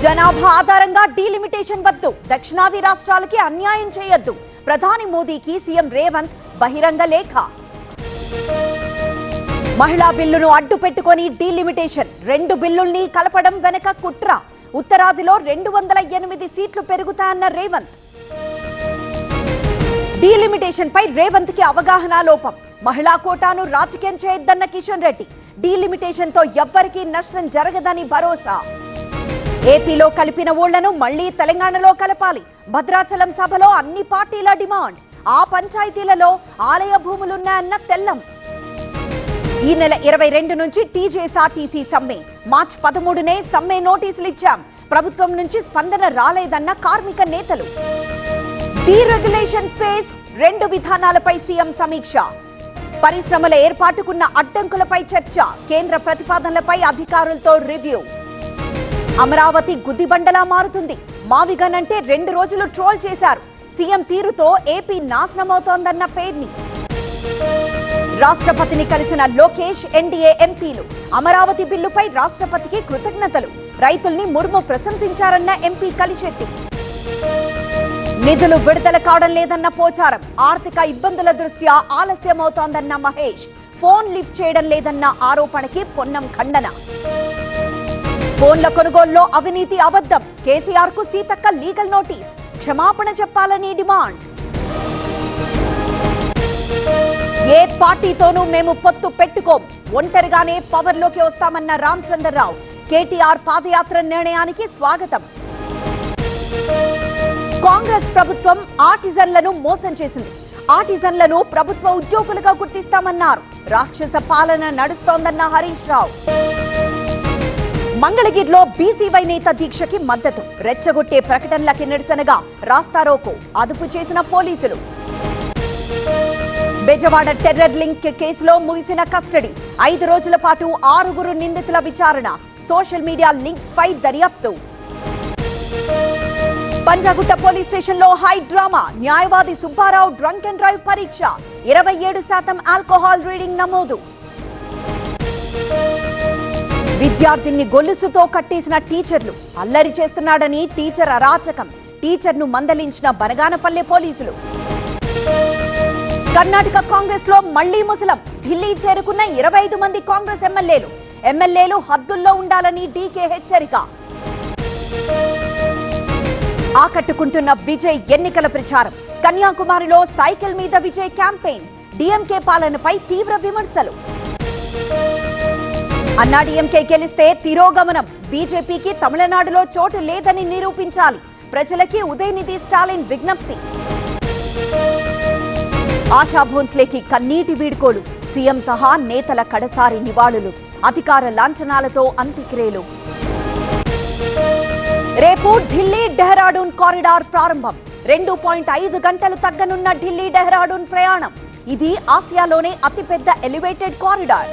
జనాభా ఆధారంగా డీలిమిటేషన్ వద్దు, దక్షిణాది రాష్ట్రాలకి అన్యాయం చేయొద్దు. ప్రధాని మోదీకి సీఎం రేవంత్ బహిరంగ లేఖ. మహిళా బిల్లును అడ్డు పెట్టుకొని డీలిమిటేషన్, 2 బిల్లుల్ని కలపడం వెనక కుట్ర. ఉత్తరాదిలో 208 సీట్లు పెరుగుతాయన్న రేవంత్. డీలిమిటేషన్ పై రేవంత్ కి అవగాహన లోపం. మహిళా కోటాను రాజకీయం చేయొద్దన్న కిషన్ రెడ్డి. డీలిమిటేషన్ తో ఎవ్వరికీ నష్టం జరగదని భరోసా. ఏపీలో కలిపిన ఊళ్లను మళ్లీ తెలంగాణలో కలపాలి. భద్రాచలం సభలో అన్ని పార్టీల డిమాండ్. ఆ పంచాయతీలలో ఆలయ భూములున్నాయన్న తెల్లం. ఈ నెల 22 నుంచి టీజేఎస్ఆర్టీసీ సమ్మె. మార్చి 13నే సమ్మె నోటీసులు ఇచ్చాం. ప్రభుత్వం నుంచి స్పందన రాలేదన్న కార్మిక నేతలు. డీరెగ్యులేషన్ ఫేజ్ 2 విధానాలపై సీఎం సమీక్ష. పరిశ్రమల ఏర్పాటుకున్న అడ్డంకులపై చర్చ. కేంద్ర ప్రతిపాదనలపై అధికారులతో రివ్యూ. అమరావతి గుదిబండలా మారుతుంది. మావిగన్ అంటే 2 రోజులు ట్రోల్ చేశారు. సీఎం తీరుతో ఏపీ నాశనమవుతోందన్న పేర్ని. రాష్ట్రపతిని కలిసిన లోకేష్, ఎన్డీఏ ఎంపీలు. అమరావతి బిల్లుపై రాష్ట్రపతికి కృతజ్ఞతలు. రైతుల్ని ముర్ము ప్రశంసించారన్న ఎంపీ కలిశెట్టి. నిధులు విడుదల కావడం లేదన్న పోచారం. ఆర్థిక ఇబ్బందుల దృష్ట్యా ఆలస్యమవుతోందన్న మహేష్. ఫోన్ లిఫ్ట్ చేయడం లేదన్న ఆరోపణకి పొన్నం ఖండన. ఫోన్ల కొనుగోలులో అవినీతి అబద్ధం. కేసీఆర్ కు సీతక్క లీగల్ నోటీస్. క్షమాపణ చెప్పాలని డిమాండ్. ఏ పార్టీతోనూ మేము పొత్తు పెట్టుకోం, ఒంటరిగానే పవర్లోకి వస్తామన్న రామచంద్రరావు. కేటీఆర్ పాదయాత్ర నిర్ణయానికి స్వాగతం. కాంగ్రెస్ ప్రభుత్వం ఆర్టిజన్లను మోసం చేసింది. ఆర్టిజన్లను ప్రభుత్వ ఉద్యోగులుగా గుర్తిస్తామన్నారు. రాక్షస పాలన నడుస్తోందన్న హరీష్ రావు. మంగళగిరిలో బీసీవై నేత దీక్షకి మద్దతు. రెచ్చగొట్టే ప్రకటనలకి నిరసనగా రాస్తారోకో. అదుపు చేసిన పోలీసులు. బెజవాడ టెర్రర్ లింక్ కేసులో ముగిసిన కస్టడీ. 5 రోజుల పాటు 6 నిందితుల విచారణ. సోషల్ మీడియా లింక్స్ పై దర్యాప్తు. పంజాగుట్ట పోలీస్ స్టేషన్ లో హై డ్రామా. న్యాయవాది సుబ్బారావు డ్రంక్ అండ్ డ్రైవ్ పరీక్ష. 27% ఆల్కహాల్ రీడింగ్ నమోదు. విద్యార్థిని గొలుసుతో కట్టేసిన టీచర్లు. అల్లరి చేస్తున్నాడని టీచర్ అరాచకం. టీచర్ను మందలించిన బనగానపల్లె పోలీసులు. కర్ణాటక కాంగ్రెస్ లో మళ్లీ ముసలం. ఢిల్లీ చేరుకున్న 25 మంది కాంగ్రెస్ ఎమ్మెల్యేలు హద్దుల్లో ఉండాలని డీకే హెచ్చరిక. ఆకట్టుకుంటున్న విజయ్ ఎన్నికల ప్రచారం. కన్యాకుమారిలో సైకిల్ మీద విజయ్ క్యాంపెయిన్. డీఎంకే పాలనపై తీవ్ర విమర్శలు. అన్నాడీఎంకే గెలిస్తే తిరోగమనం. బీజేపీకి తమిళనాడులో చోటు లేదని నిరూపించాలి. ప్రజలకి ఉదయనిధి స్టాలిన్ విజ్ఞప్తి. ఆశా భోన్స్లేకి కన్నీటి వీడ్కోలు. సీఎం సహా నేతల కడసారి నివాళులు. అధికార లాంఛనాలతో అంత్యక్రియలు. రేపు ఢిల్లీ డెహ్రాడూన్ కారిడార్ ప్రారంభం. 2.5 గంటలు తగ్గనున్న ఢిల్లీ డెహ్రాడూన్ ప్రయాణం. ఇది ఆసియాలోనే అతిపెద్ద ఎలివేటెడ్ కారిడార్.